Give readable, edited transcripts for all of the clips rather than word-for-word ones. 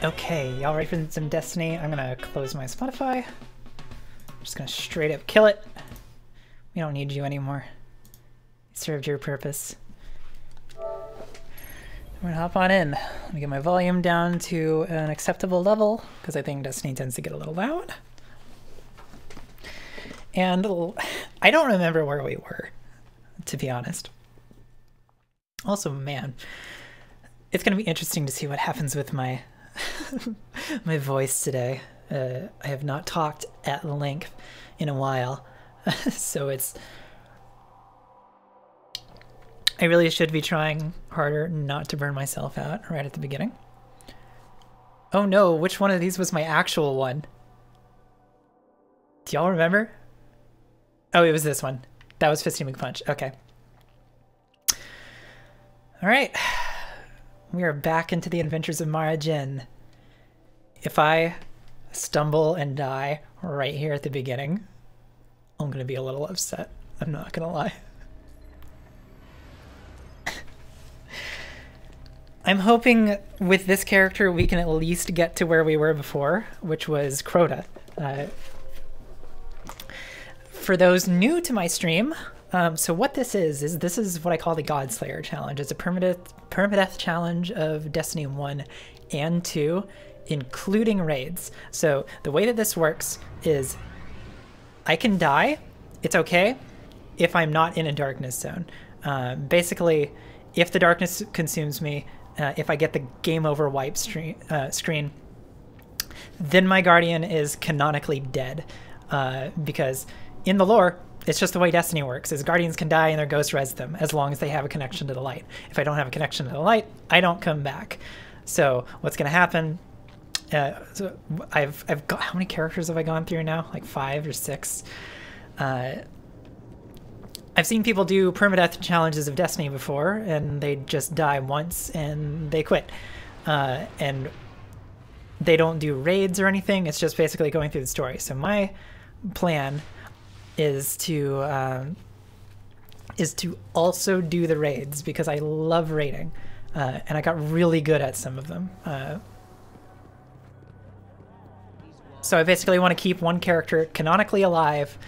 Okay, y'all ready for some Destiny? I'm gonna close my Spotify. I'm just gonna straight up kill it. We don't need you anymore. You served your purpose. I'm gonna hop on in. Let me get my volume down to an acceptable level, because I think Destiny tends to get a little loud. And I don't remember where we were, to be honest. Also, man, it's gonna be interesting to see what happens with my my voice today. I have not talked at length in a while, so I really should be trying harder not to burn myself out right at the beginning. Oh no, which one of these was my actual one? Do y'all remember? Oh, it was this one. That was Fisty McPunch. Okay. All right. We are back into the adventures of Mara Jin. If I stumble and die right here at the beginning, I'm going to be a little upset. I'm not going to lie. I'm hoping with this character we can at least get to where we were before, which was Crota. For those new to my stream, so what this is this is what I call the Godslayer challenge. It's a permadeath challenge of Destiny 1 and 2, including raids. So the way that this works is I can die, it's okay, if I'm not in a darkness zone. Basically, if the darkness consumes me, if I get the game over wipe screen, then my Guardian is canonically dead, because in the lore, it's just the way Destiny works, is Guardians can die and their ghost res them as long as they have a connection to the light. If I don't have a connection to the light, I don't come back. So what's going to happen, so I've got, how many characters have I gone through now? Like 5 or 6. I've seen people do permadeath challenges of Destiny before, and they just die once and they quit. And they don't do raids or anything, it's just basically going through the story. So my plan is to also do the raids, because I love raiding, and I got really good at some of them. So I basically want to keep one character canonically alive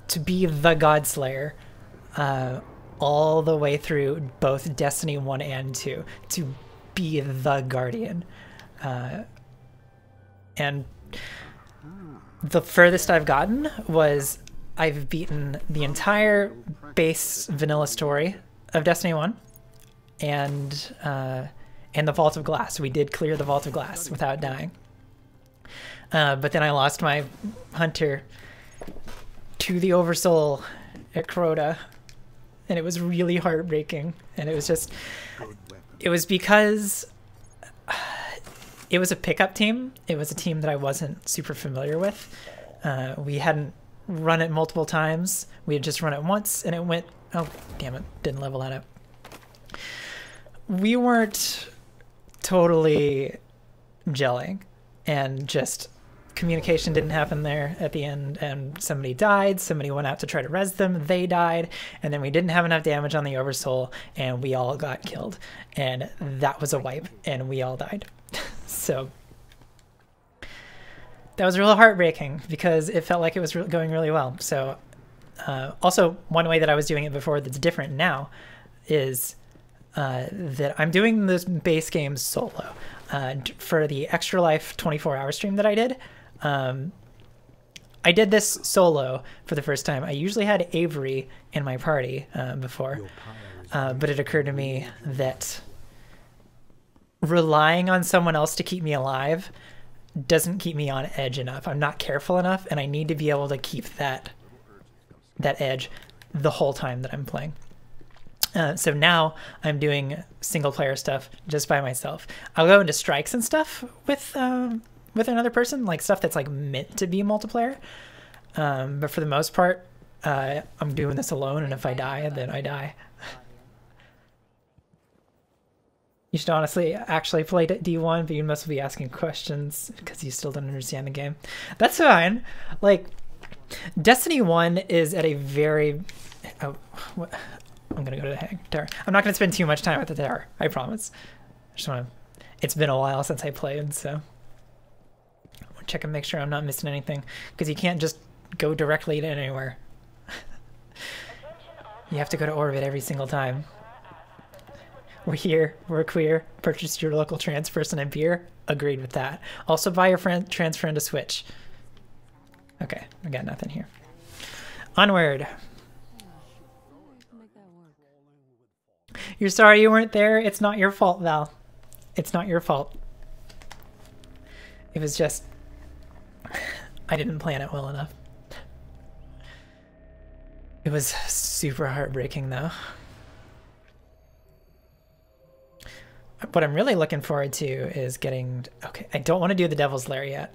to be the Godslayer all the way through both Destiny 1 and 2, to be the Guardian. And the furthest I've gotten was I've beaten the entire base vanilla story of Destiny 1 and the Vault of Glass. We did clear the Vault of Glass without dying. But then I lost my hunter to the Oversoul at Crota, and it was really heartbreaking. And it was just, it was because it was a pickup team. It was a team that I wasn't super familiar with. We hadn't run it multiple times. We had just run it once, and it went, oh damn it, didn't level that up. We weren't totally gelling, and just communication didn't happen there at the end, and somebody died, somebody went out to try to res them, they died, and then we didn't have enough damage on the Oversoul, and we all got killed, and that was a wipe, and we all died. So that was real heartbreaking, because it felt like it was going really well. So also, one way that I was doing it before that's different now is that I'm doing this base game solo. For the Extra Life 24-hour stream that I did this solo for the first time. I usually had Avery in my party before, but it occurred to me that relying on someone else to keep me alive doesn't keep me on edge enough. I'm not careful enough, and I need to be able to keep that edge the whole time that I'm playing. So now I'm doing single player stuff just by myself. I'll go into strikes and stuff with another person, like stuff that's like meant to be multiplayer. But for the most part, I'm doing this alone, and if I die, then I die. You should honestly actually play D1, but you must be asking questions because you still don't understand the game. That's fine. Like, Destiny 1 is at a very... Oh, what? I'm going to go to the tower. I'm not going to spend too much time at the tower, I promise. I just want to... It's been a while since I played, so check and make sure I'm not missing anything, because you can't just go directly to anywhere. You have to go to orbit every single time. We're here, we're queer, purchase your local trans person a beer. Agreed with that. Also buy your trans friend a Switch. Okay, I got nothing here. Onward. You're sorry you weren't there. It's not your fault, Val. It's not your fault. It was just... I didn't plan it well enough. It was super heartbreaking, though. What I'm really looking forward to is getting... Okay, I don't want to do the Devil's Lair yet.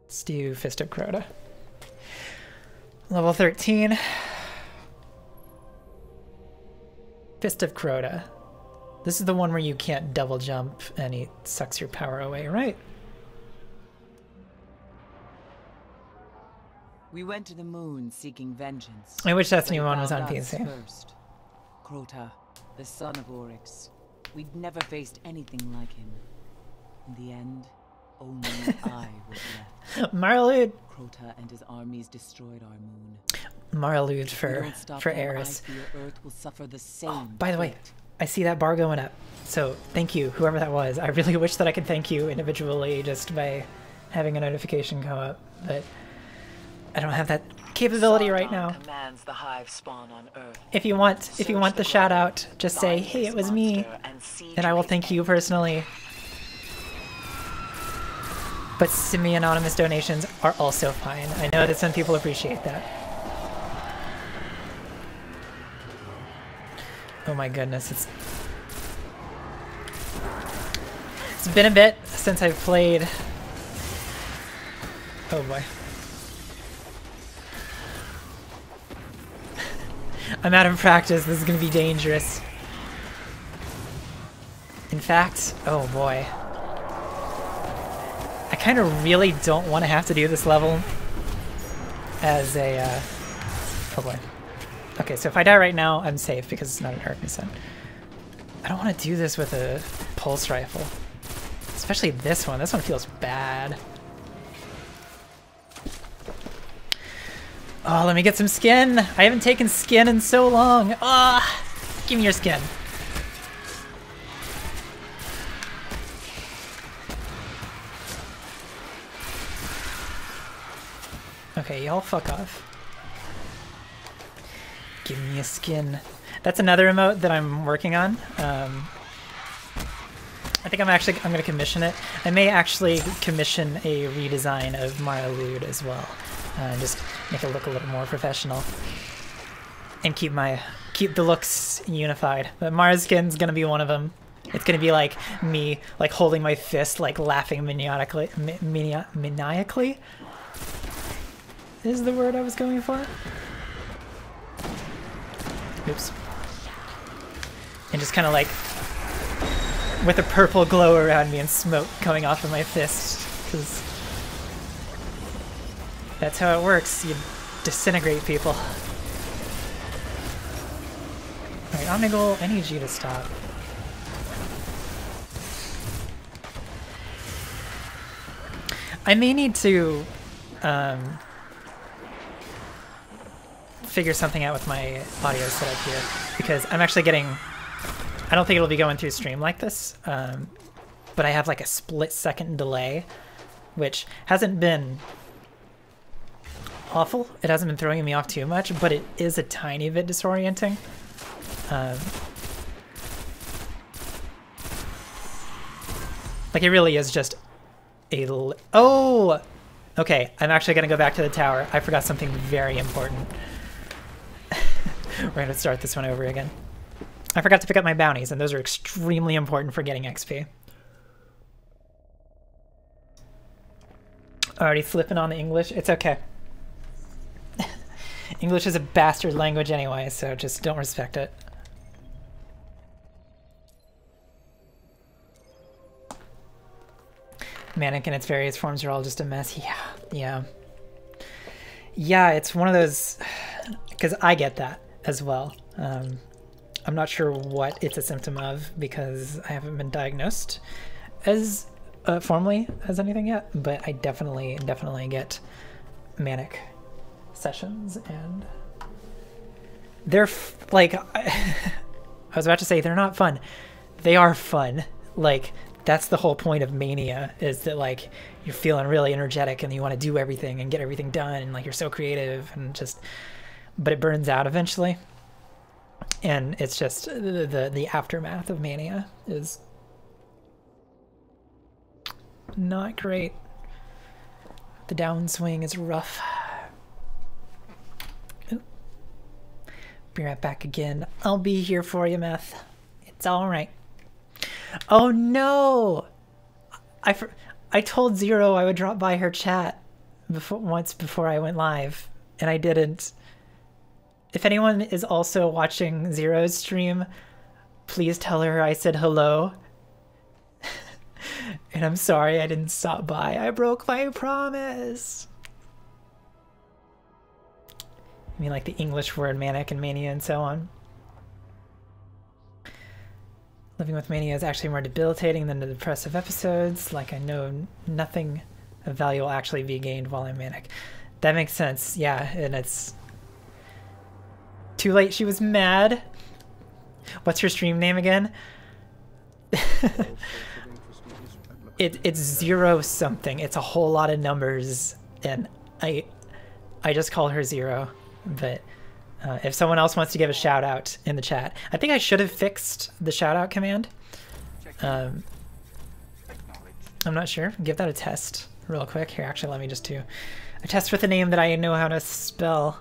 Let's do Fist of Crota. Level 13. Fist of Crota. This is the one where you can't double jump and he sucks your power away, right? We went to the moon seeking vengeance. I wish Destiny 1 was on PC. First. Crota, the son of Oryx. We'd never faced anything like him. In the end, only I was left. Marlude. Crota and his armies destroyed our moon. Marlude for Eris. Earth will suffer the same. Oh, by the way, I see that bar going up. So thank you, whoever that was. I really wish that I could thank you individually just by having a notification come up, but I don't have that capability right now. Commands the hive spawn on Earth. If you want the shout out, just say, "Hey, it was me," and I will thank you personally. But semi-anonymous donations are also fine. I know that some people appreciate that. Oh my goodness, it's been a bit since I've played. Oh boy. I'm out of practice. This is going to be dangerous. In fact, oh boy. I kind of really don't want to have to do this level as a, oh boy. Okay, so if I die right now, I'm safe because it's not an Arcanist. I don't want to do this with a pulse rifle. Especially this one. This one feels bad. Oh, let me get some skin. I haven't taken skin in so long. Ah, give me your skin. Okay, y'all fuck off. Give me a skin. That's another emote that I'm working on. I think I'm gonna commission it. I may actually commission a redesign of Marlude as well. Just make it look a little more professional. And keep the looks unified. But Mara's skin's gonna be one of them. It's gonna be like me, like holding my fist, like laughing maniacally. Maniacally? Is the word I was going for? Oops. And just kind of like with a purple glow around me and smoke coming off of my fist, because that's how it works. You disintegrate people. Alright, Omnigul, I need you to stop. I may need to figure something out with my audio setup here, because I'm actually getting... I don't think it'll be going through stream like this, but I have like a split-second delay, which hasn't been awful. It hasn't been throwing me off too much, but it is a tiny bit disorienting. Like it really is just a... Oh! Okay, I'm actually going to go back to the tower. I forgot something very important. We're going to start this one over again. I forgot to pick up my bounties, and those are extremely important for getting XP. Already flipping on the English. It's okay. English is a bastard language anyway, so just don't respect it. Manic in its various forms are all just a mess. Yeah. Yeah, it's one of those... Because I get that as well. I'm not sure what it's a symptom of because I haven't been diagnosed as formally as anything yet, but I definitely get manic sessions, and they're like I was about to say they're not fun. They are fun. Like that's the whole point of mania, is that like you're feeling really energetic and you want to do everything and get everything done, and like you're so creative and just, but it burns out eventually. And it's just the aftermath of mania is not great. The downswing is rough. Ooh. Be right back again. I'll be here for you, Meth. It's all right. Oh no! I told Zero I would drop by her chat once before I went live, and I didn't. If anyone is also watching Zero's stream, please tell her I said hello. And I'm sorry I didn't stop by. I broke my promise. I mean, like the English word manic and mania and so on. Living with mania is actually more debilitating than the depressive episodes. Like, I know nothing of value will actually be gained while I'm manic. That makes sense. Yeah, and it's too late. She was mad. What's her stream name again? It's Zero something. It's a whole lot of numbers, and I just call her Zero. But if someone else wants to give a shout out in the chat, I think I should have fixed the shout out command. I'm not sure. Give that a test real quick. Here, actually, let me just do a test with a name that I know how to spell.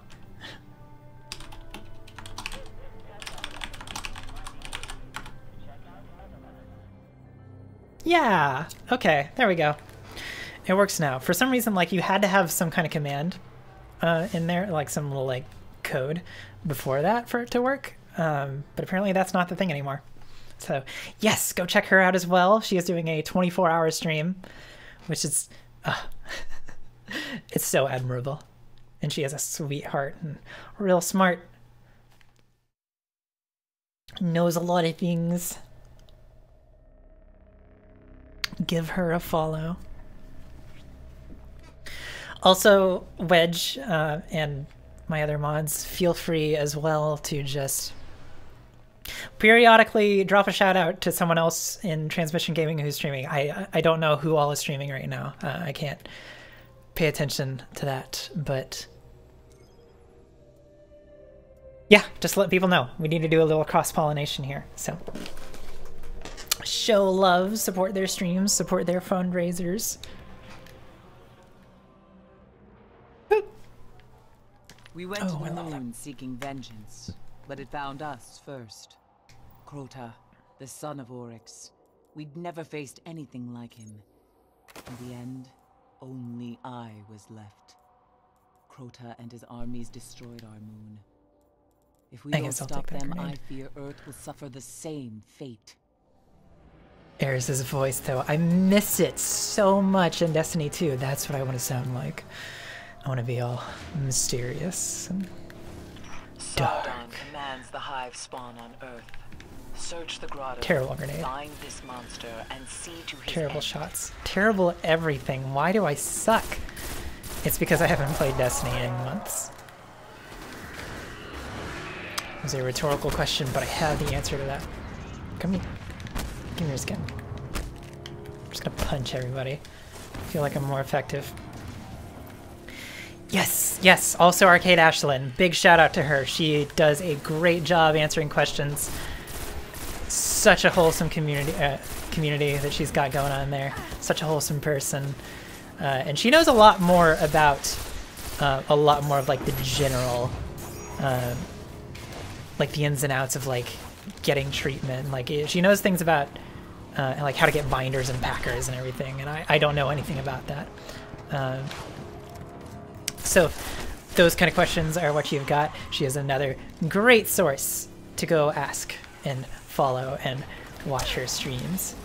Yeah, okay, there we go. It works now. For some reason, like, you had to have some kind of command in there, like some little like code before that for it to work. But apparently that's not the thing anymore. So yes, go check her out as well. She is doing a 24-hour stream, which is it's so admirable. And she has a sweetheart and real smart. Knows a lot of things. Give her a follow. Also, Wedge and my other mods, feel free as well to just periodically drop a shout out to someone else in Transmission Gaming who's streaming. I don't know who all is streaming right now. I can't pay attention to that, but yeah, just let people know. We need to do a little cross-pollination here. So show love, support their streams, support their fundraisers. We went to the moon seeking vengeance, but it found us first. Crota, the son of Oryx. We'd never faced anything like him. In the end, only I was left. Crota and his armies destroyed our moon. If we don't stop them, I fear Earth will suffer the same fate. Eris's voice, though, I miss it so much in Destiny 2. That's what I want to sound like. I want to be all mysterious and dark. Sardon commands the hive spawn on Earth. Search the grotto. Terrible grenade. Find this monster and see to his terrible end. Shots. Terrible everything. Why do I suck? It's because I haven't played Destiny in months. It was a rhetorical question, but I have the answer to that. Come here. Give me your skin. I'm just gonna punch everybody. I feel like I'm more effective. Yes, yes, also Arcade Ashlyn. Big shout out to her. She does a great job answering questions. Such a wholesome community that she's got going on there. Such a wholesome person. And she knows a lot more about, a lot more of like the general, like the ins and outs of like getting treatment. Like she knows things about like how to get binders and packers and everything. And I don't know anything about that. So those kind of questions are what you've got. She is another great source to go ask and follow and watch her streams.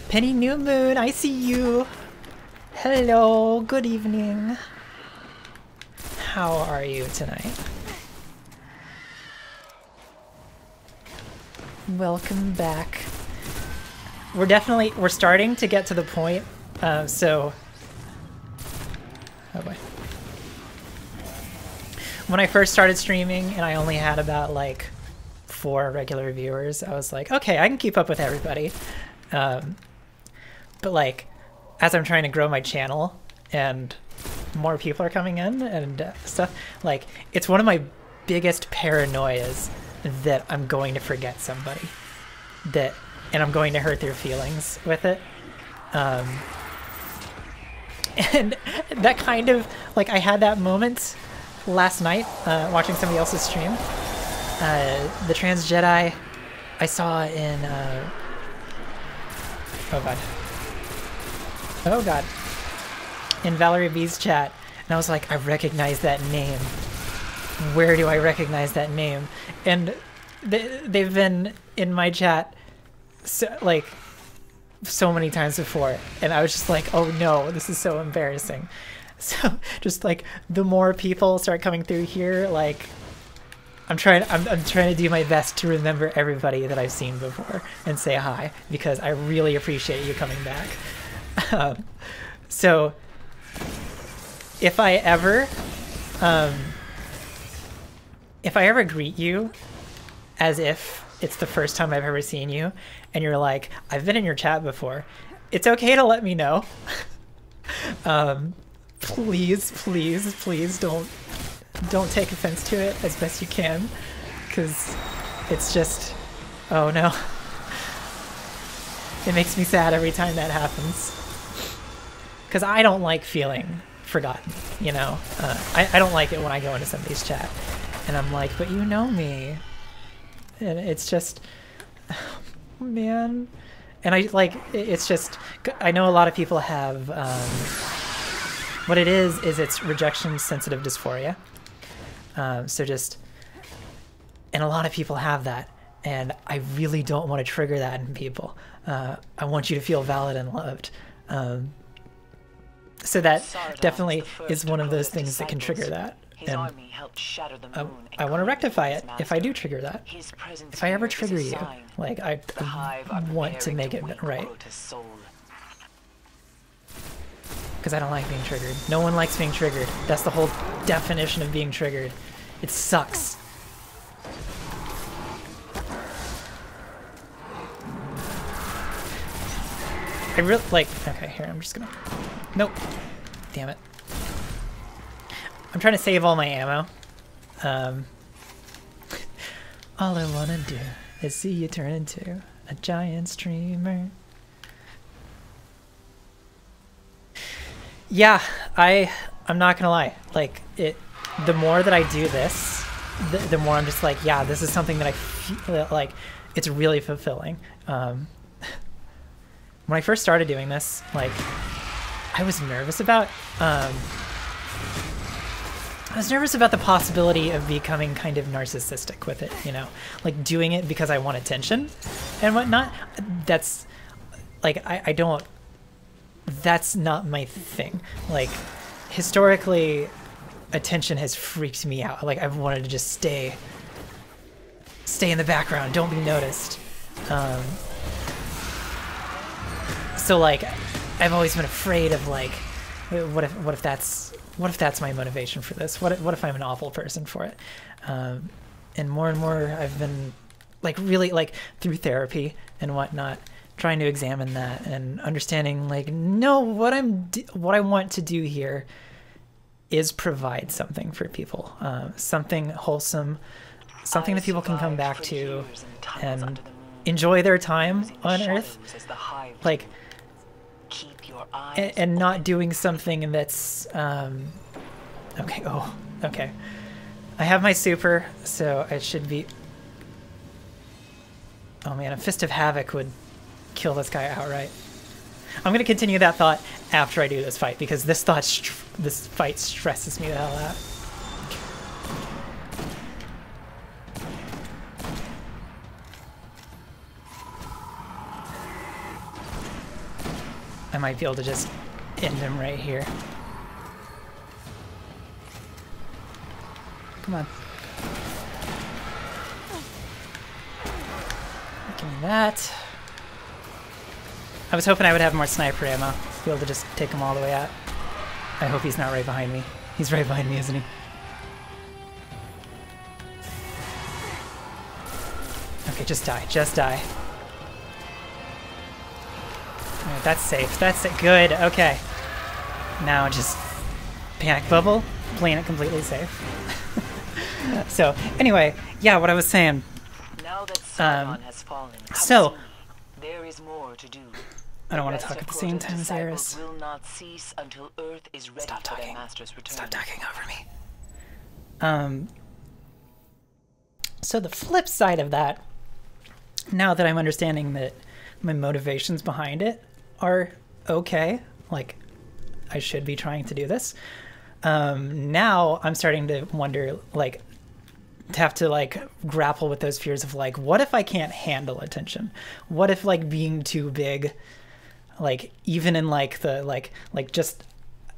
Penny New Moon, I see you. Hello, good evening. How are you tonight? Welcome back. We're starting to get to the point, so... Oh boy. When I first started streaming and I only had about like 4 regular viewers, I was like, okay, I can keep up with everybody. But like, as I'm trying to grow my channel and more people are coming in and stuff, like, it's one of my biggest paranoias that I'm going to forget somebody, and I'm going to hurt their feelings with it. And that kind of, like, I had that moment last night watching somebody else's stream. The trans Jedi I saw in, oh god, in Valerie B's chat, and I was like, I recognize that name. Where do I recognize that name? And they've been in my chat so many times before, and I was just like, oh no, this is so embarrassing. So just like the more people start coming through here, like I'm trying to do my best to remember everybody that I've seen before and say hi, because I really appreciate you coming back. So if I ever greet you as if it's the first time I've ever seen you, and you're like, I've been in your chat before, it's okay to let me know. Please, please, please don't take offense to it as best you can, because it's just, oh no. It makes me sad every time that happens. Because I don't like feeling forgotten, you know? I don't like it when I go into somebody's chat and I'm like, but you know me. And it's just, oh, man. And it's just, I know a lot of people have, what it is it's rejection-sensitive dysphoria. So just, and a lot of people have that, and I really don't want to trigger that in people. I want you to feel valid and loved. So that definitely is one of those things that can trigger that. And I want to rectify it if I do trigger that. If I ever trigger you, like, I want to make it right. Because I don't like being triggered. No one likes being triggered. That's the whole definition of being triggered. It sucks. I really, like, okay, here, I'm just gonna, nope. Damn it. I'm trying to save all my ammo. All I wanna do is see you turn into a giant streamer. Yeah, I'm not gonna lie. Like, the more that I do this, the more I'm just like, yeah, this is something that I feel like it's really fulfilling. When I first started doing this, like, I was nervous about the possibility of becoming kind of narcissistic with it, you know, like doing it because I want attention and whatnot. That's like, I don't, that's not my thing. Like, historically, attention has freaked me out. Like, I've wanted to just stay in the background, don't be noticed. So like, I've always been afraid of like, what if that's my motivation for this? What if I'm an awful person for it? And more I've been like, really, like, through therapy and whatnot, trying to examine that and understanding, like, no, what I want to do here is provide something for people, something wholesome, something that people can come back to and enjoy their time on Earth, like, and not doing something that's okay. Oh, okay. I have my super, so it should be. Oh man, a Fist of Havoc would kill this guy outright. I'm gonna continue that thought after I do this fight, because this fight stresses me the hell out. I might be able to just end him right here. Come on. Give me that. I was hoping I would have more sniper ammo, be able to just take him all the way out. I hope he's not right behind me. He's right behind me, isn't he? Okay, just die. Just die. Alright, that's safe. That's it. Good. Okay. Now just panic bubble, playing it completely safe. So, anyway, yeah, what I was saying. Now that Sion has fallen, so, there is more to do. I don't want to talk at the same time as Iris. Will not cease until Earth is ready Stop for talking. their master's return. Stop talking over me. So the flip side of that, now that I'm understanding that my motivations behind it are okay, like I should be trying to do this, now I'm starting to wonder, like, to have to like grapple with those fears of like, what if I can't handle attention? What if like being too big, like even in like the like just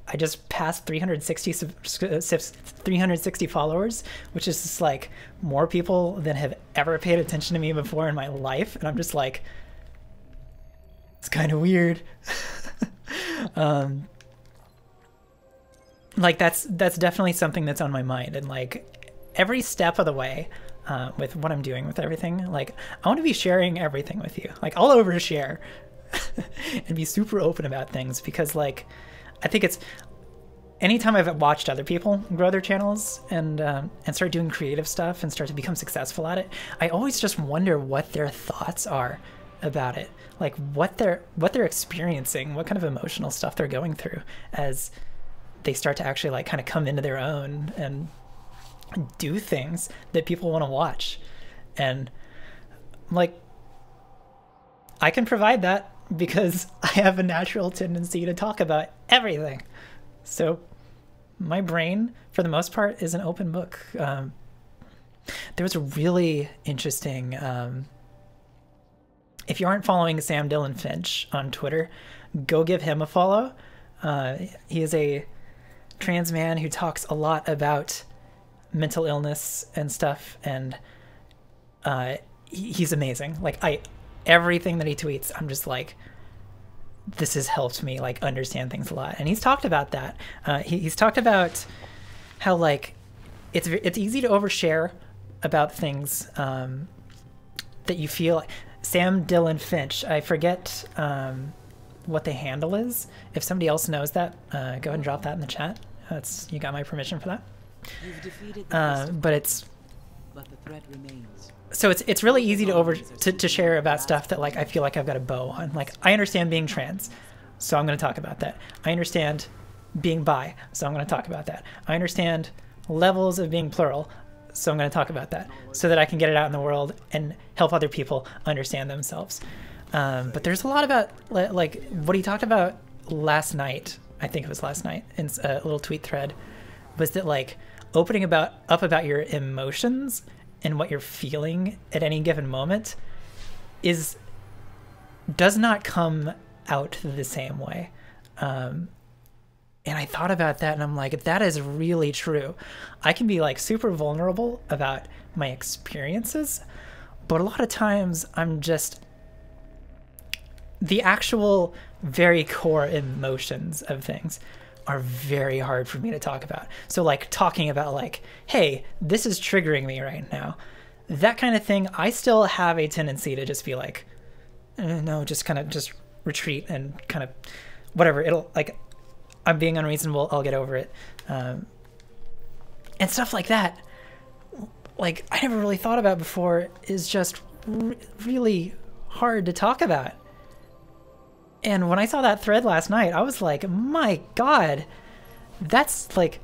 I just passed 360 followers, which is just like more people than have ever paid attention to me before in my life, and I'm just like, it's kind of weird. Like that's definitely something that's on my mind, and like every step of the way with what I'm doing with everything, like I want to be sharing everything with you. Like I'll overshare and be super open about things, because like I think it's anytime I've watched other people grow their channels and start doing creative stuff and start to become successful at it, I always just wonder what their thoughts are about it, like what they're experiencing, what kind of emotional stuff they're going through as they start to actually like kind of come into their own and do things that people want to watch. And like I can provide that because I have a natural tendency to talk about everything. So my brain, for the most part, is an open book. There was a really interesting, if you aren't following Sam Dillon Finch on Twitter, go give him a follow. He is a trans man who talks a lot about mental illness and stuff, and he's amazing. Like everything that he tweets, I'm just like, this has helped me like understand things a lot. And he's talked about that. He's talked about how like it's easy to overshare about things that you feel. Sam Dillon Finch, I forget what the handle is. If somebody else knows that, go ahead and drop that in the chat. You got my permission for that. You've defeated the but the threat remains. So it's really easy to share about stuff that like I feel like I've got a bow on. Like I understand being trans, so I'm going to talk about that. I understand being bi, so I'm going to talk about that. I understand levels of being plural, so I'm going to talk about that, so that I can get it out in the world and help other people understand themselves. But there's a lot about like what he talked about last night. I think it was last night in a little tweet thread, was that like opening up about your emotions and what you're feeling at any given moment does not come out the same way. And I thought about that, and I'm like, that is really true. I can be like super vulnerable about my experiences, but a lot of times I'm just the actual very core emotions of things are very hard for me to talk about. So like talking about like, hey, this is triggering me right now, that kind of thing, I still have a tendency to just be like, no, just kind of just retreat and kind of whatever. It'll like, I'm being unreasonable, I'll get over it. And stuff like that, like I never really thought about before, is just really hard to talk about. And when I saw that thread last night, I was like, my God, that's like,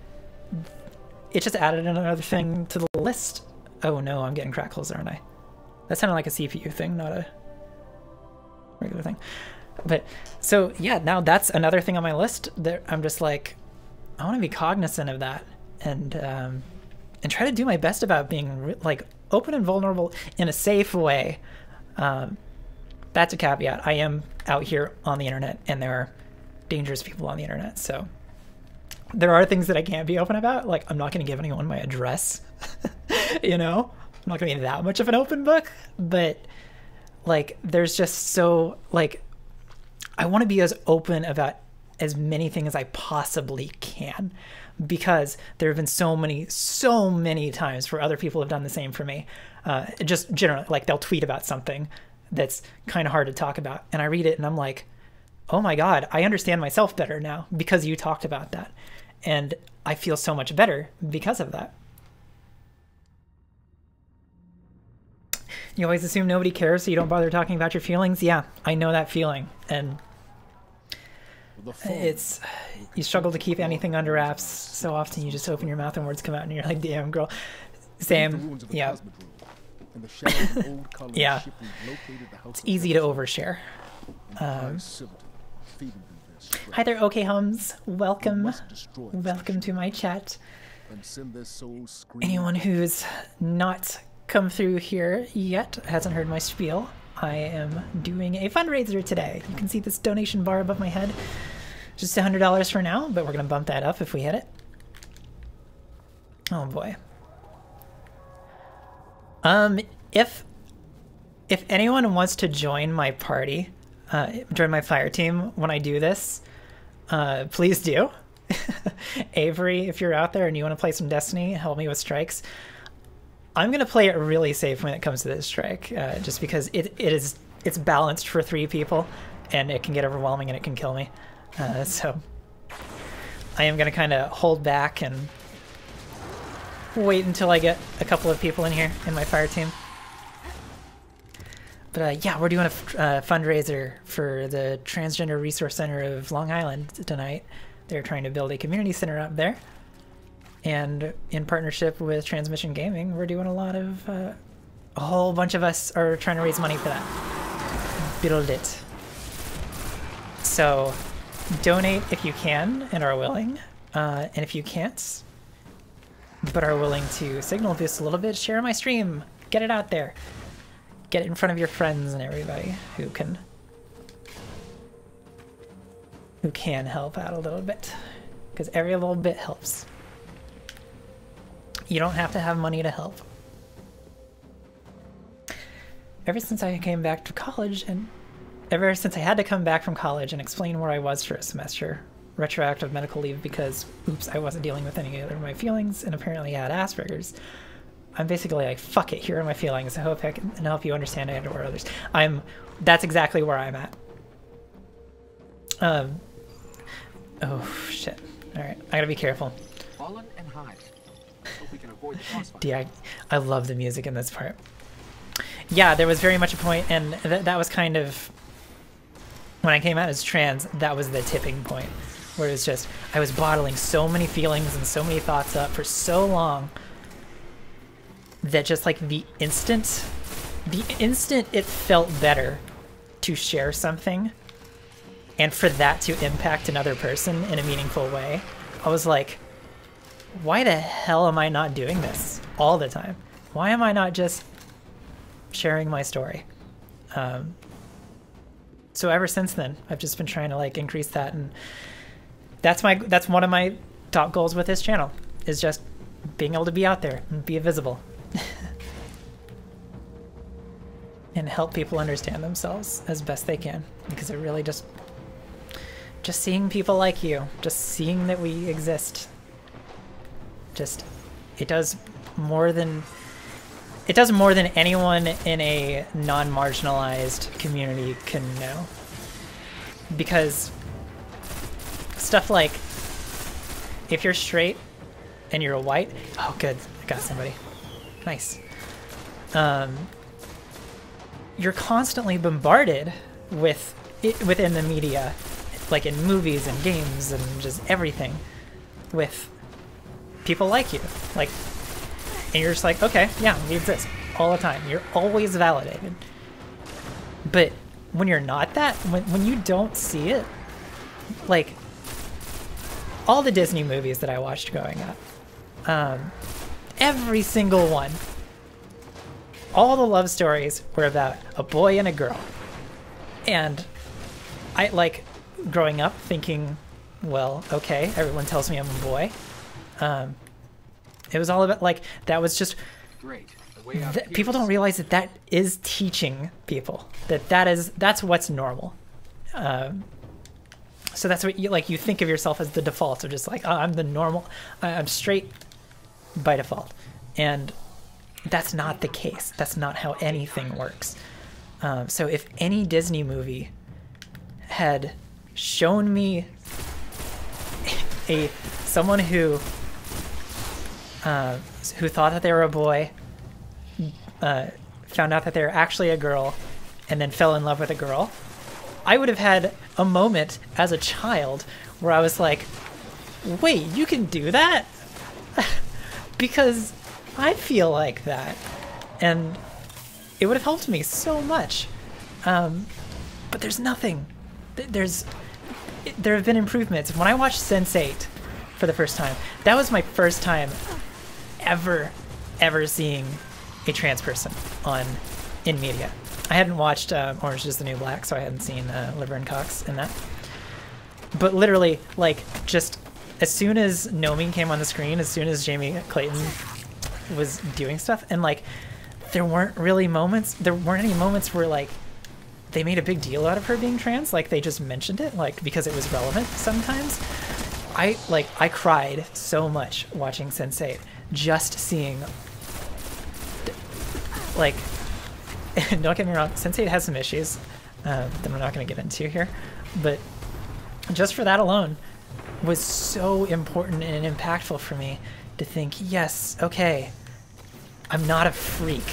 it just added another thing to the list. Oh no, I'm getting crackles, aren't I? That sounded like a CPU thing, not a regular thing. But so yeah, now that's another thing on my list that I'm just like, I want to be cognizant of that and try to do my best about being like open and vulnerable in a safe way. That's a caveat. I am out here on the internet, and there are dangerous people on the internet. So there are things that I can't be open about. Like I'm not going to give anyone my address, you know, I'm not going to be that much of an open book, but Like, there's just so, like, I want to be as open about as many things as I possibly can, because there have been so many times where other people have done the same for me. Just generally, like, they'll tweet about something that's kind of hard to talk about, and I read it and I'm like, oh my God, I understand myself better now because you talked about that. And I feel so much better because of that. You always assume nobody cares, so you don't bother talking about your feelings. Yeah, I know that feeling. And it's, you struggle to keep anything under wraps. So often you just open your mouth and words come out and you're like, damn, girl. Same. Yeah. Yeah. It's easy to overshare. Hi there, OK Hums. Welcome. Welcome to my chat. Anyone who's not come through here yet hasn't heard my spiel. I am doing a fundraiser today. You can see this donation bar above my head. Just $100 for now, but we're gonna bump that up if we hit it. Oh boy. If anyone wants to join my party, join my fire team when I do this, please do. Avery, if you're out there and you want to play some Destiny, help me with strikes. I'm gonna play it really safe when it comes to this strike, just because it's balanced for 3 people, and it can get overwhelming and it can kill me. So I am gonna kind of hold back and wait until I get a couple of people in here in my fire team. But yeah, we're doing a fundraiser for the Transgender Resource Center of Long Island tonight. They're trying to build a community center up there. And in partnership with Transmission Gaming, we're doing a lot of, a whole bunch of us are trying to raise money for that. Build it. So donate if you can and are willing. And if you can't, but are willing to signal this a little bit, share my stream. Get it out there. Get it in front of your friends and everybody who can help out a little bit. Because every little bit helps. You don't have to have money to help. Ever since I came back to college, and ever since I had to come back from college and explain where I was for a semester, retroactive medical leave because, oops, I wasn't dealing with any of my feelings and apparently I had Asperger's. I'm basically like, fuck it, here are my feelings. I hope I can help you understand it or others. That's exactly where I'm at. Oh shit. All right, I gotta be careful. Fallen and high. Hope we can avoid the crossfire. Yeah, I love the music in this part. Yeah, there was very much a point, and that was kind of, when I came out as trans, that was the tipping point, where it was just, I was bottling so many feelings and so many thoughts up for so long that just like the instant it felt better to share something and for that to impact another person in a meaningful way, I was like, why the hell am I not doing this all the time? Why am I not just sharing my story? So ever since then, I've just been trying to like increase that, and that's one of my top goals with this channel, is just being able to be out there and be visible. And help people understand themselves as best they can, because it really just seeing people like you, just seeing that we exist, it does more than anyone in a non-marginalized community can know. Because stuff like, if you're straight and you're white, oh good, I got somebody. Nice. You're constantly bombarded with it within the media, like in movies and games and just everything, with people like you, like, and you're just like, okay, yeah, we exist all the time. You're always validated. But when you're not that, when you don't see it, like all the Disney movies that I watched growing up, every single one, all the love stories were about a boy and a girl. And I like growing up thinking, well, okay, everyone tells me I'm a boy. It was all about like, that was just, great. way out of here. people don't realize that that is teaching people that's what's normal. So that's what you think of yourself as the default of just like, oh, I'm the normal, I'm straight by default, and that's not the case. That's not how anything works. So if any Disney movie had shown me someone who thought that they were a boy, found out that they were actually a girl, and then fell in love with a girl, I would have had a moment as a child where I was like, wait, you can do that? Because I feel like that. And it would have helped me so much. But there's nothing. There have been improvements. When I watched Sense8 for the first time, that was my first time ever seeing a trans person in media. I hadn't watched Orange is the New Black, so I hadn't seen Laverne Cox in that. But literally, like, just as soon as Nomi came on the screen, as soon as Jamie Clayton was doing stuff, and like, there weren't any moments where like they made a big deal out of her being trans. Like, they just mentioned it, like, because it was relevant sometimes. I cried so much watching Sense8, just seeing, like, don't get me wrong, Sense8 has some issues that I'm not going to get into here, but just for that alone was so important and impactful for me to think, yes, okay, I'm not a freak.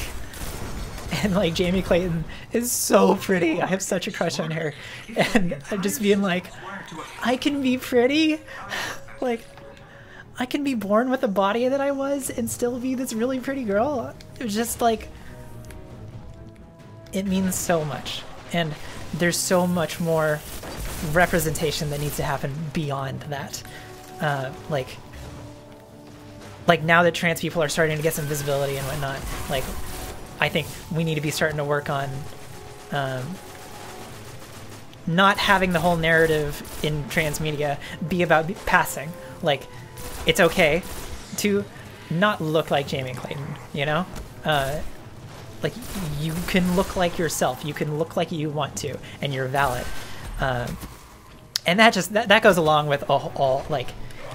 And like, Jamie Clayton is so pretty. I have such a crush on her. And I'm just being like, I can be pretty. Like, I can be born with the body that I was and still be this really pretty girl. It was just like, it means so much. And there's so much more representation that needs to happen beyond that. Like now that trans people are starting to get some visibility and whatnot, like, I think we need to be starting to work on not having the whole narrative in trans media be about passing. Like, it's okay to not look like Jamie Clayton, you know? Like, you can look like yourself. You can look like you want to, and you're valid. And that goes along with all like,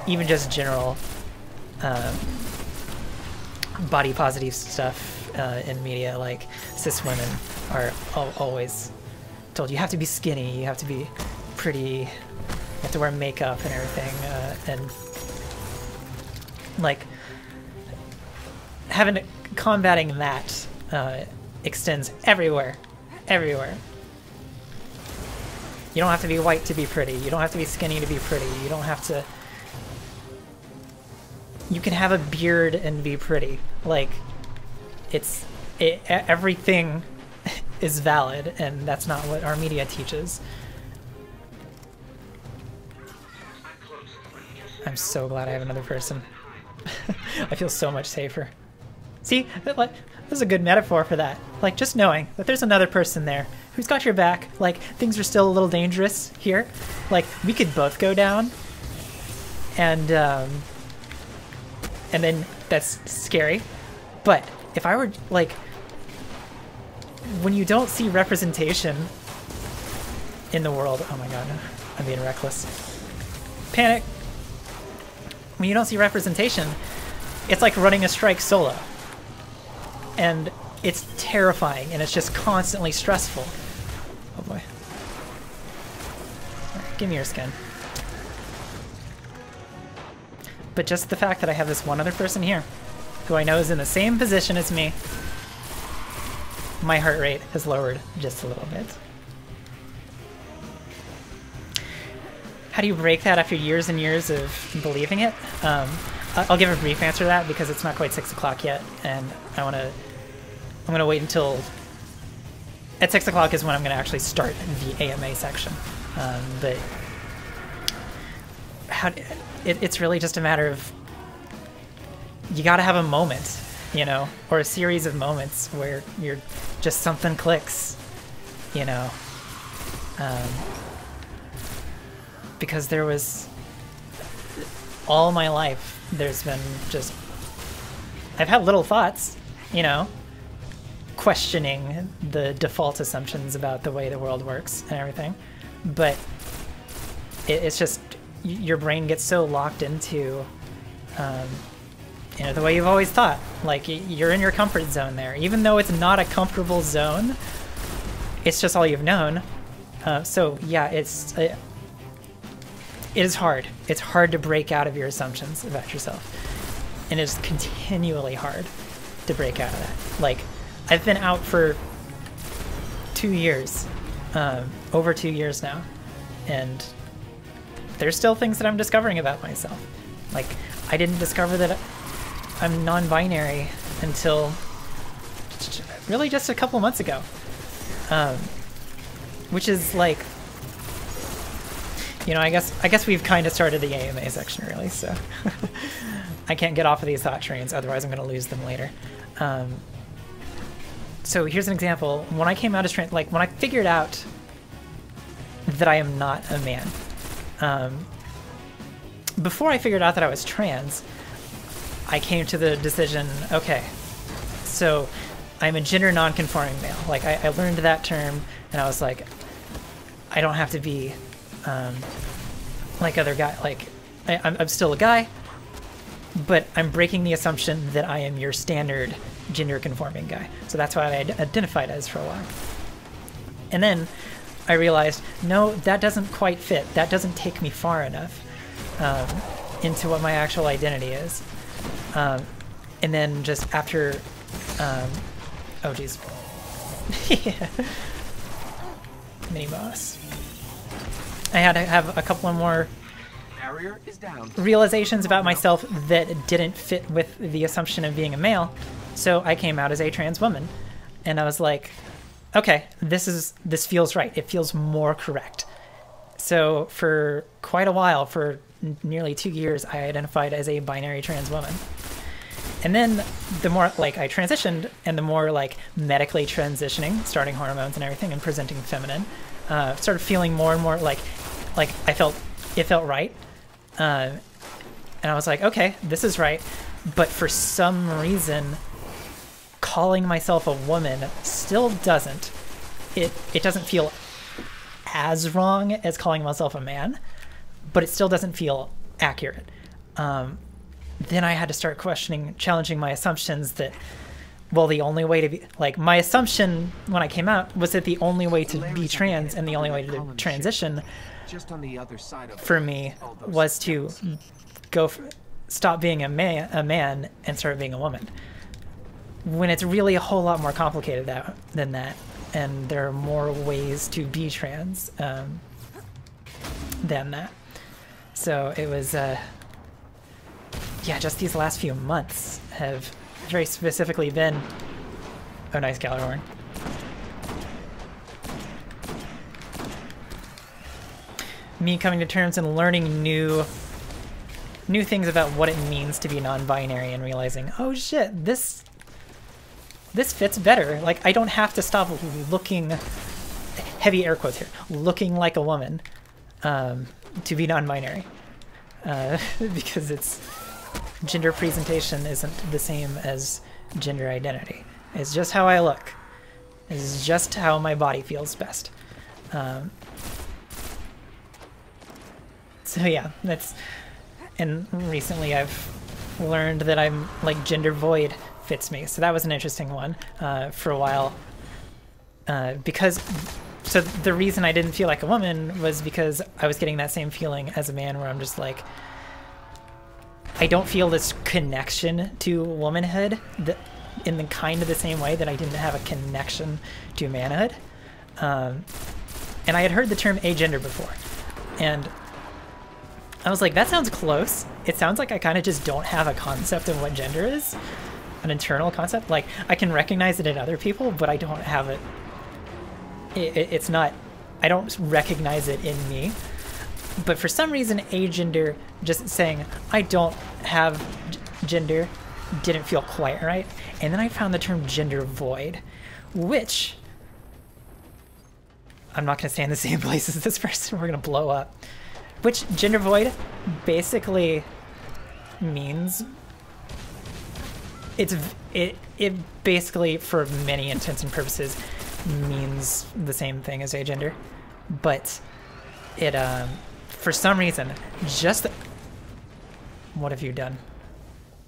even just general body positive stuff in media. Like, cis women are always told you have to be skinny, you have to be pretty, you have to wear makeup and everything, and like, combating that extends everywhere. You don't have to be white to be pretty. You don't have to be skinny to be pretty. You don't have to... You can have a beard and be pretty. Like, everything is valid, and that's not what our media teaches. I'm so glad I have another person. I feel so much safer. See, this is a good metaphor for that. Like, just knowing that there's another person there who's got your back. Like, things are still a little dangerous here. Like, we could both go down, and then that's scary. But if I were, like, when you don't see representation in the world, oh my god, I'm being reckless. Panic. When you don't see representation, it's like running a strike solo. And it's terrifying, and it's just constantly stressful. Oh boy. Right, give me your skin. But just the fact that I have this one other person here, who I know is in the same position as me, my heart rate has lowered just a little bit. How do you break that after years and years of believing it? I'll give a brief answer to that because it's not quite 6 o'clock yet, and I'm gonna wait until at 6 o'clock is when I'm gonna actually start the AMA section. But it's really just a matter of, you gotta have a moment, you know, or a series of moments where you're just, something clicks, you know. Because there was, all my life, there's been just, I've had little thoughts, you know, questioning the default assumptions about the way the world works and everything. But it's just your brain gets so locked into you know, the way you've always thought. Like, you're in your comfort zone there, even though it's not a comfortable zone. It's just all you've known. So yeah, it is hard. It's hard to break out of your assumptions about yourself, and it's continually hard to break out of that. Like, I've been out for 2 years, over 2 years now, and there's still things that I'm discovering about myself. Like, I didn't discover that I'm non-binary until really just a couple months ago, which is like, you know, I guess we've kind of started the AMA section really, so I can't get off of these thought trains, otherwise I'm going to lose them later. So here's an example. When I came out as trans, like when I figured out that I am not a man, before I figured out that I was trans, I came to the decision, okay, so I'm a gender non-conforming male. Like, I learned that term, and I was like, I don't have to be like other guys. Like, I'm still a guy, but I'm breaking the assumption that I am your standard gender-conforming guy. So that's what I identified as for a while. And then I realized, no, that doesn't quite fit. That doesn't take me far enough into what my actual identity is. And then just after, oh geez, yeah. Mini boss. I had to have a couple of more realizations about myself that didn't fit with the assumption of being a male. So I came out as a trans woman, and I was like, okay, this feels right. It feels more correct. So for quite a while, for nearly 2 years, I identified as a binary trans woman. And then the more like I transitioned, and the more like medically transitioning, starting hormones and everything, and presenting feminine, started feeling more and more like it felt right. And I was like, okay, this is right. But for some reason, calling myself a woman still doesn't. It doesn't feel as wrong as calling myself a man, but it still doesn't feel accurate. Then I had to start challenging my assumptions that, well, the only way to be, like, my assumption when I came out was that the only way to be trans and the only way to transition for me was to stop being a man and start being a woman. When it's really a whole lot more complicated than that, and there are more ways to be trans than that. So it was, yeah, just these last few months have very specifically been, oh nice Galahorn. Me coming to terms and learning new things about what it means to be non-binary, and realizing, oh shit, this fits better. Like, I don't have to stop looking, heavy air quotes here, looking like a woman to be non-binary. Because gender presentation isn't the same as gender identity. It's just how I look. It's just how my body feels best. So yeah, and recently I've learned that I'm like gender void fits me. So that was an interesting one for a while. So the reason I didn't feel like a woman was because I was getting that same feeling as a man, where I'm just like, I don't feel this connection to womanhood in the kind of the same way that I didn't have a connection to manhood. And I had heard the term agender before, and I was like, that sounds close. It sounds like I kind of just don't have a concept of what gender is, an internal concept. Like, I can recognize it in other people, but I don't have it. It's not, I don't recognize it in me. But for some reason, agender, just saying I don't have gender, didn't feel quite right. And then I found the term gender void, which I'm not going to stay in the same place as this person. We're going to blow up. Which gender void basically means it basically, for many intents and purposes, means the same thing as agender, but it for some reason just what have you done?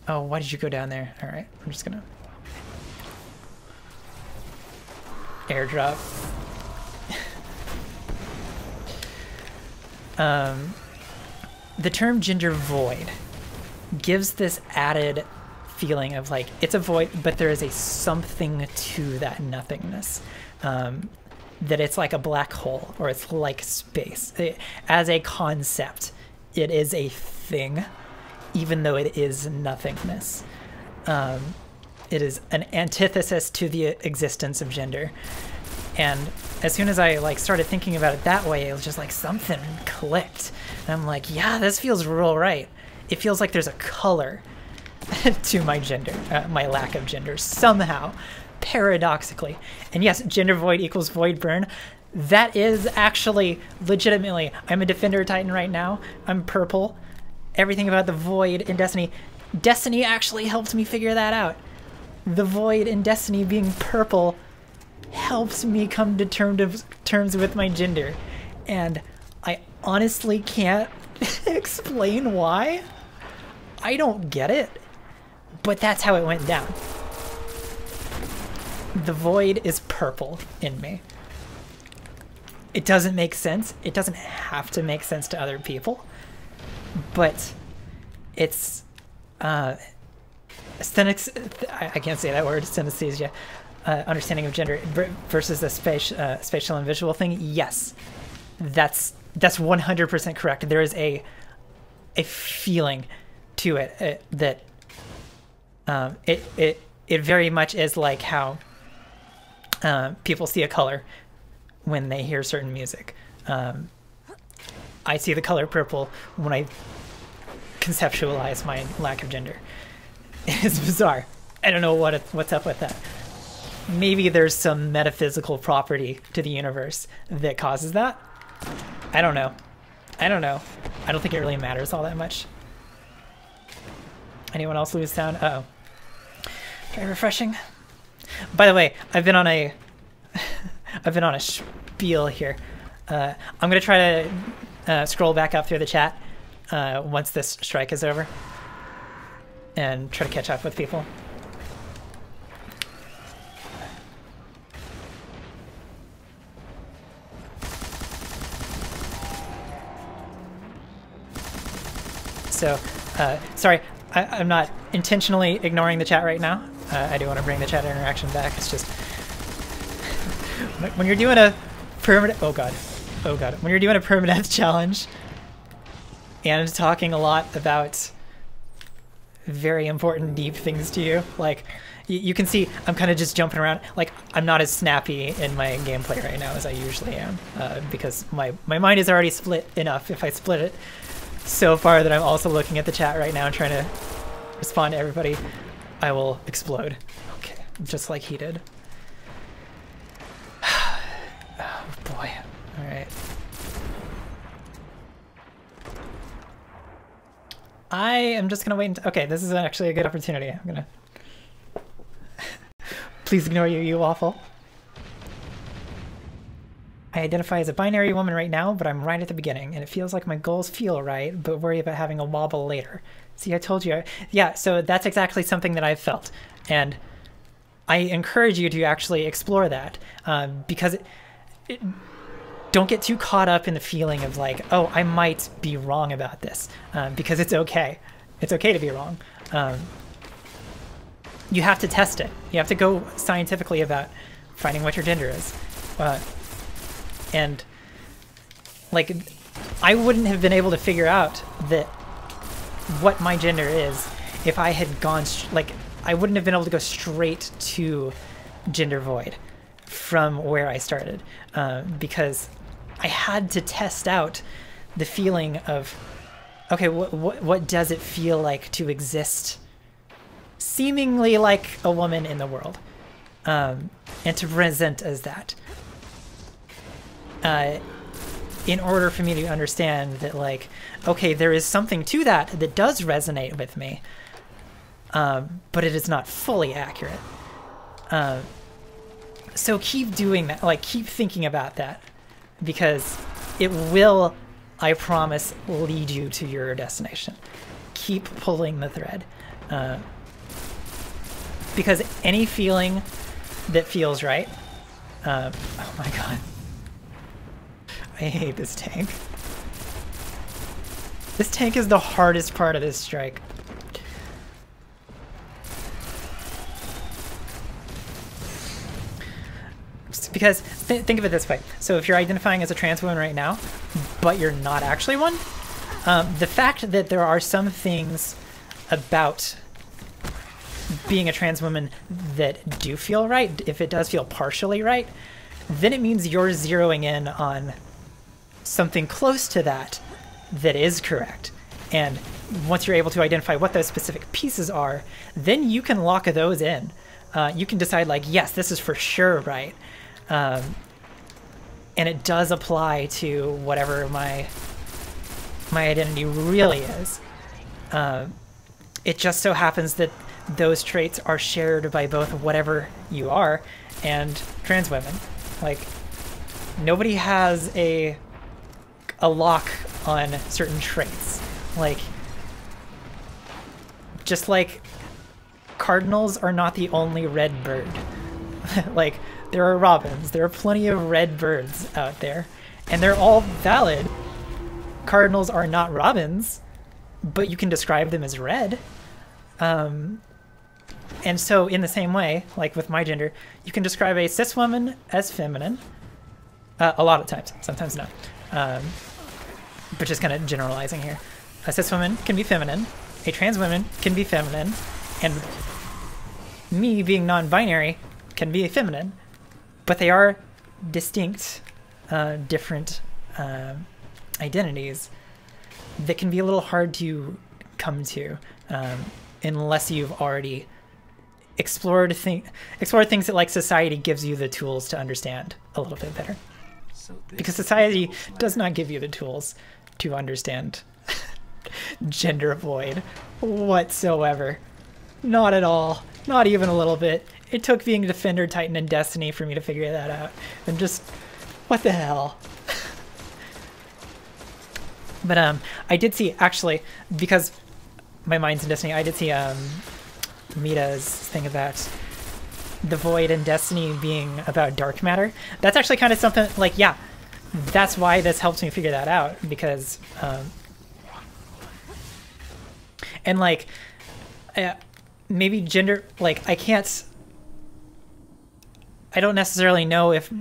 Oh, why did you go down there? All right, I'm just gonna airdrop. The term gender void gives this added feeling of like it's a void, but there is a something to that nothingness. That it's like a black hole, or it's like space. As a concept, it is a thing, even though it is nothingness. It is an antithesis to the existence of gender. And as soon as I like started thinking about it that way, it was just like something clicked. And I'm like, yeah, this feels real right. It feels like there's a color to my gender, my lack of gender, somehow, paradoxically. And yes, gender void equals void burn. That is actually legitimately, I'm a Defender Titan right now. I'm purple. Everything about the void in Destiny actually helped me figure that out. The void in Destiny being purple helps me come to terms with my gender. And I honestly can't explain why. I don't get it. But that's how it went down. The void is purple in me. It doesn't make sense. It doesn't have to make sense to other people. But it's I can't say that word, synesthesia. Understanding of gender versus the spatial and visual thing. Yes, that's 100% correct. There is a feeling to it that it very much is like how people see a color when they hear certain music. I see the color purple when I conceptualize my lack of gender. It's bizarre. I don't know what's up with that. Maybe there's some metaphysical property to the universe that causes that. I don't know. I don't think it really matters all that much. Anyone else lose sound? Uh-oh. Very refreshing. By the way, I've been on a spiel here. I'm gonna try to scroll back up through the chat once this strike is over and try to catch up with people. So, sorry, I'm not intentionally ignoring the chat right now. I do want to bring the chat interaction back. It's just when you're doing a permanent. Oh god, when you're doing a permanent challenge and talking a lot about very important, deep things to you, like you can see, I'm kind of just jumping around. Like I'm not as snappy in my gameplay right now as I usually am, because my mind is already split enough. If I split it so far that I'm also looking at the chat right now and trying to respond to everybody, I will explode. Okay, just like he did. Oh boy. All right. I am just gonna wait until, okay, this is actually a good opportunity. I'm gonna please ignore you waffle. I identify as a binary woman right now, but I'm right at the beginning, and it feels like my goals feel right, but worry about having a wobble later. See, I told you. Yeah, so that's exactly something that I've felt, and I encourage you to actually explore that, because don't get too caught up in the feeling of like, oh, I might be wrong about this, because it's okay. It's okay to be wrong. You have to test it. You have to go scientifically about finding what your gender is. And like, I wouldn't have been able to figure out that what my gender is if I had gone I wouldn't have been able to go straight to gender void from where I started, because I had to test out the feeling of, okay, what does it feel like to exist seemingly like a woman in the world, and to present as that. In order for me to understand that, like, okay, there is something to that that does resonate with me. but it is not fully accurate. So keep doing that, like keep thinking about that, because it will, I promise, lead you to your destination. Keep pulling the thread. Because any feeling that feels right, oh my god. I hate this tank. This tank is the hardest part of this strike. Because think of it this way. So if you're identifying as a trans woman right now, but you're not actually one, the fact that there are some things about being a trans woman that do feel right, if it does feel partially right, then it means you're zeroing in on something close to that that is correct. And once you're able to identify what those specific pieces are, then you can lock those in. You can decide like, yes, this is for sure right. And it does apply to whatever my identity really is. It just so happens that those traits are shared by both whatever you are and trans women. Like, nobody has a lock on certain traits. Like, just like cardinals are not the only red bird. Like, there are robins, there are plenty of red birds out there, and they're all valid. Cardinals are not robins, but you can describe them as red. And so in the same way, like with my gender, you can describe a cis woman as feminine. A lot of times, sometimes no. But just kind of generalizing here. A cis woman can be feminine, a trans woman can be feminine, and me being non-binary can be feminine. But they are distinct, different identities that can be a little hard to come to unless you've already explored things that like society gives you the tools to understand a little bit better. Because society does not give you the tools to understand gender void whatsoever. Not at all. Not even a little bit. It took being a Defender, Titan, and Destiny for me to figure that out. And just, what the hell? But I did see, actually, because my mind's in Destiny, I did see Mita's thing about the Void and Destiny being about dark matter. That's actually kind of something, like, yeah, that's why this helps me figure that out, because, and like, maybe gender, like, I don't necessarily know if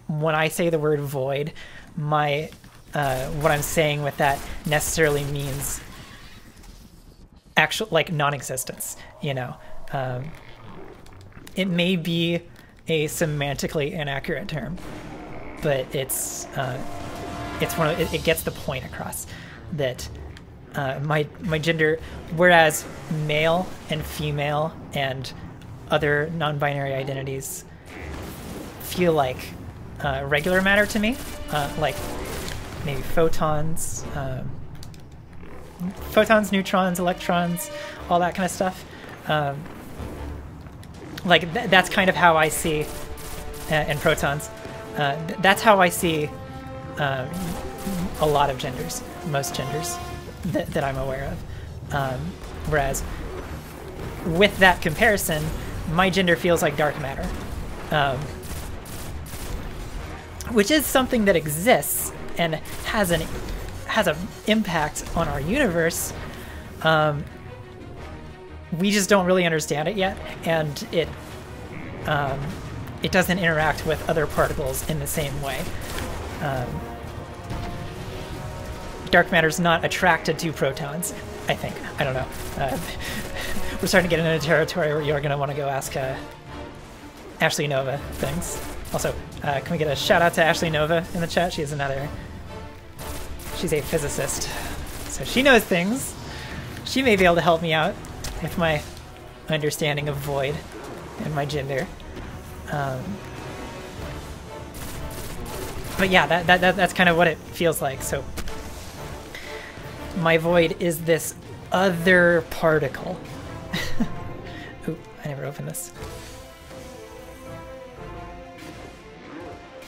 when I say the word void, what I'm saying with that necessarily means actual, like, non-existence, you know. It may be a semantically inaccurate term, but it's one of, it gets the point across that my gender, whereas male and female and other non-binary identities feel like regular matter to me, like maybe photons, neutrons, electrons, all that kind of stuff. Like that's kind of how I see, and protons. That's how I see a lot of genders, most genders that I'm aware of. Whereas with that comparison, my gender feels like dark matter, which is something that exists and has an impact on our universe. We just don't really understand it yet, and it doesn't interact with other particles in the same way. Dark matter's not attracted to protons, I think. I don't know. We're starting to get into territory where you're going to want to go ask Ashley Nova things. Also, can we get a shout out to Ashley Nova in the chat? She's a physicist, so she knows things. She may be able to help me out with my understanding of void and my gender. But yeah, that's kind of what it feels like. So my void is this other particle never opened this.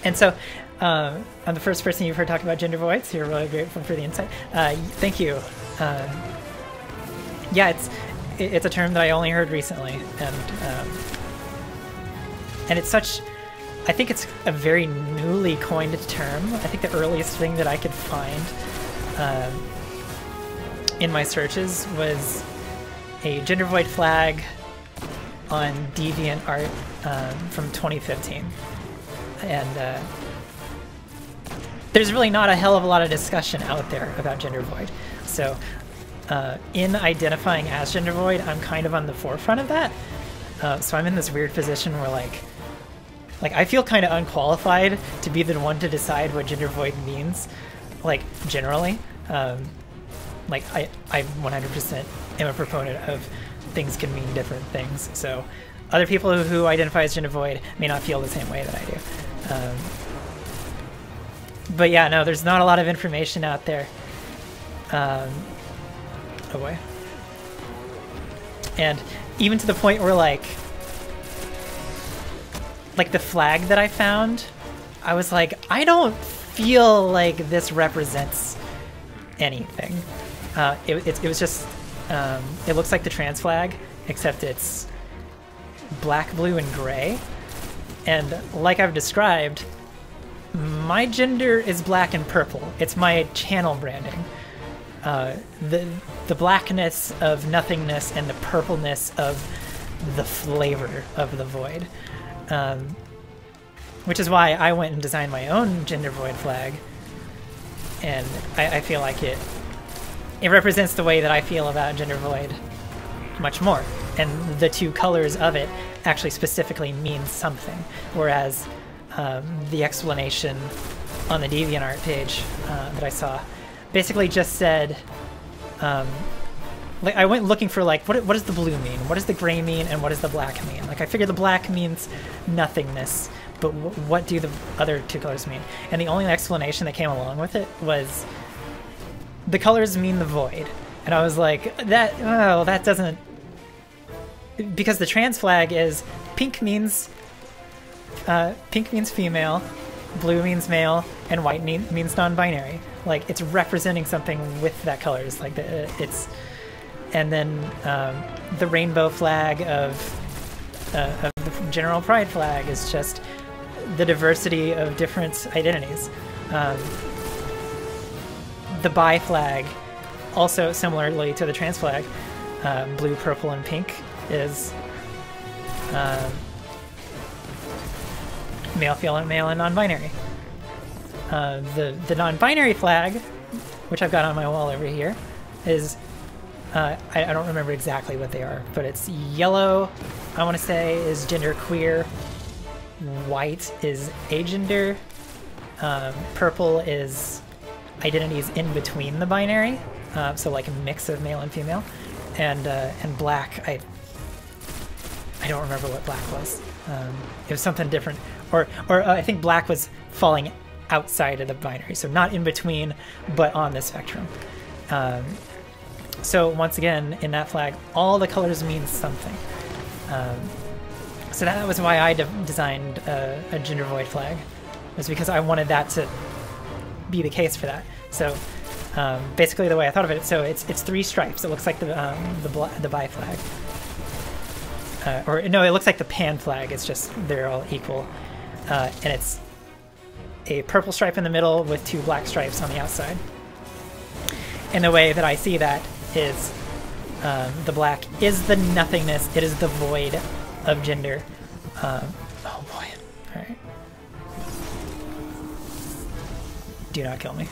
And so, I'm the first person you've heard talk about gender voids. You're really grateful for the insight. Thank you. Yeah, it's a term that I only heard recently, and it's such. I think it's a very newly coined term. I think the earliest thing that I could find in my searches was a gender void flag on DeviantArt from 2015. And there's really not a hell of a lot of discussion out there about gender void. So in identifying as gender void, I'm kind of on the forefront of that. So I'm in this weird position where like I feel kind of unqualified to be the one to decide what gender void means, like generally. Like I 100% am a proponent of things can mean different things. So other people who identify as gender void may not feel the same way that I do. But yeah, no, there's not a lot of information out there. Oh boy. And even to the point where like the flag that I found, I was like, I don't feel like this represents anything. It was just, it looks like the trans flag, except it's black, blue, and gray. And like I've described, my gender is black and purple. It's my channel branding. The blackness of nothingness and the purpleness of the flavor of the void. Which is why I went and designed my own gender void flag. And I feel like it represents the way that I feel about gender void much more. And the two colors of it actually specifically mean something. Whereas the explanation on the DeviantArt page that I saw basically just said, like I went looking for like, what does the blue mean? What does the gray mean? And what does the black mean? Like I figured the black means nothingness, but what do the other two colors mean? And the only explanation that came along with it was the colors mean the void. And I was like, that doesn't, because the trans flag is pink means female, blue means male, and white means non-binary. Like it's representing something with that colors. Like it's, and then the rainbow flag of the general pride flag is just the diversity of different identities. The bi flag, also similarly to the trans flag, blue, purple, and pink is male, female, and non-binary. The non-binary flag, which I've got on my wall over here, is I don't remember exactly what they are, but it's yellow, I want to say, is gender queer, white is agender, purple is identities in between the binary, so like a mix of male and female, and black, I don't remember what black was. It was something different, or I think black was falling outside of the binary, so not in between, but on the spectrum. So once again, in that flag, all the colors mean something. So that was why I designed a gender void flag, was because I wanted that to be the case for that. So basically the way I thought of it, so it's 3 stripes. It looks like the bi flag. Or no, it looks like the pan flag. It's just they're all equal. And it's a purple stripe in the middle with 2 black stripes on the outside. And the way that I see that is the black is the nothingness. It is the void of gender. Oh boy. Alright. Do not kill me.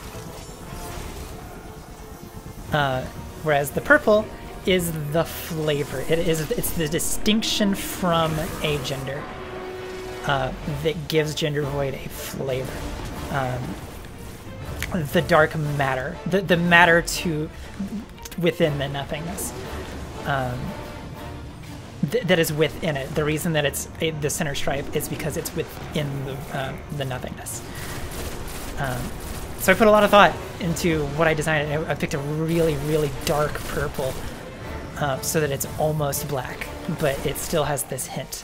Whereas the purple is the flavor. It's the distinction from a gender that gives gender void a flavor. The dark matter, the matter to within the nothingness, that is within it. The reason that it's the center stripe is because it's within the nothingness. So I put a lot of thought into what I designed, and I picked a really, really dark purple so that it's almost black, but it still has this hint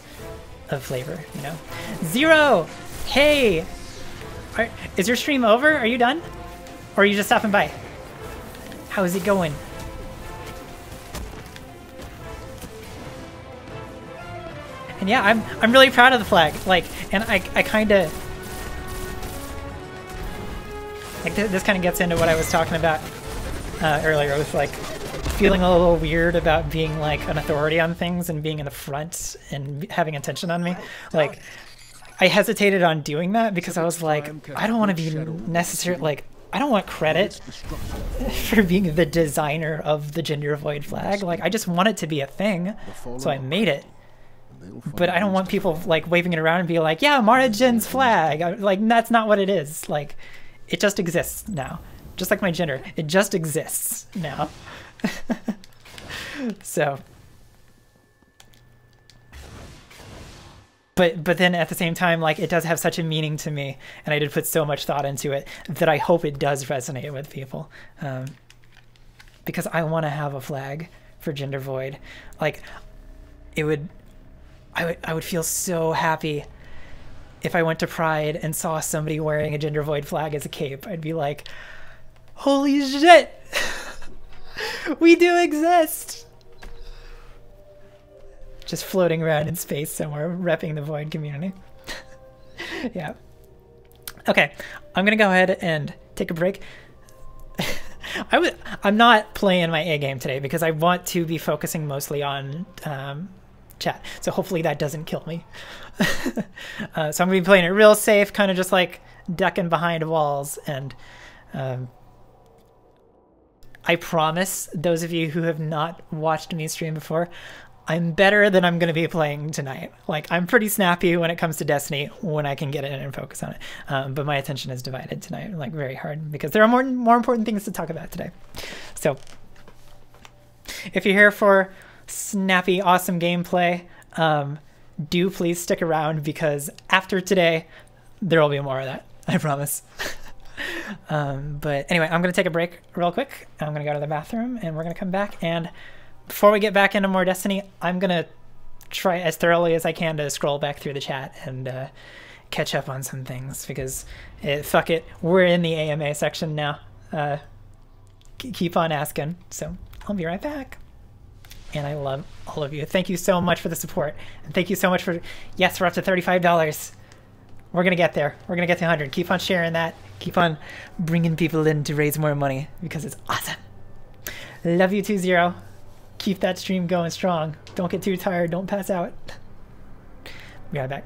of flavor, you know? Zero! Hey! Is your stream over? Are you done? Or are you just stopping by? How is it going? And yeah, I'm really proud of the flag. Like, and I kind of like this kind of gets into what I was talking about earlier with like feeling a little weird about being like an authority on things and being in the front and having attention on me. Like, I hesitated on doing that because I was like, I don't want to be necessarily like, I don't want credit for being the designer of the gender void flag. Like, I just want it to be a thing, so I made it. But I don't want people like waving it around and be like, yeah, Mara Jin's flag. Like, that's not what it is. Like, it just exists now. Just like my gender, it just exists now. So, but then at the same time, like, it does have such a meaning to me, and I did put so much thought into it that I hope it does resonate with people, because I want to have a flag for gender void. Like, I would feel so happy if I went to Pride and saw somebody wearing a gender void flag as a cape. I'd be like, holy shit! We do exist! Just floating around in space somewhere, repping the void community. Yeah. Okay, I'm gonna go ahead and take a break. I'm not playing my A game today because I want to be focusing mostly on chat. So hopefully that doesn't kill me. So I'm gonna be playing it real safe, kind of just like ducking behind walls. And I promise those of you who have not watched me stream before, I'm better than I'm going to be playing tonight. Like, I'm pretty snappy when it comes to Destiny when I can get in and focus on it. But my attention is divided tonight, like, very hard, because there are more important things to talk about today. So if you're here for snappy, awesome gameplay, do please stick around, because after today, there will be more of that. I promise. But anyway, I'm going to take a break real quick. I'm going to go to the bathroom, and we're going to come back. And before we get back into more Destiny, I'm going to try as thoroughly as I can to scroll back through the chat and catch up on some things, because fuck it, we're in the AMA section now. Keep on asking. So I'll be right back. And I love all of you. Thank you so much for the support. And thank you so much for, yes, we're up to $35. We're going to get there. We're going to get to 100. Keep on sharing that. Keep on bringing people in to raise more money, because it's awesome. Love you too, Zero. Keep that stream going strong. Don't get too tired. Don't pass out. Be right back.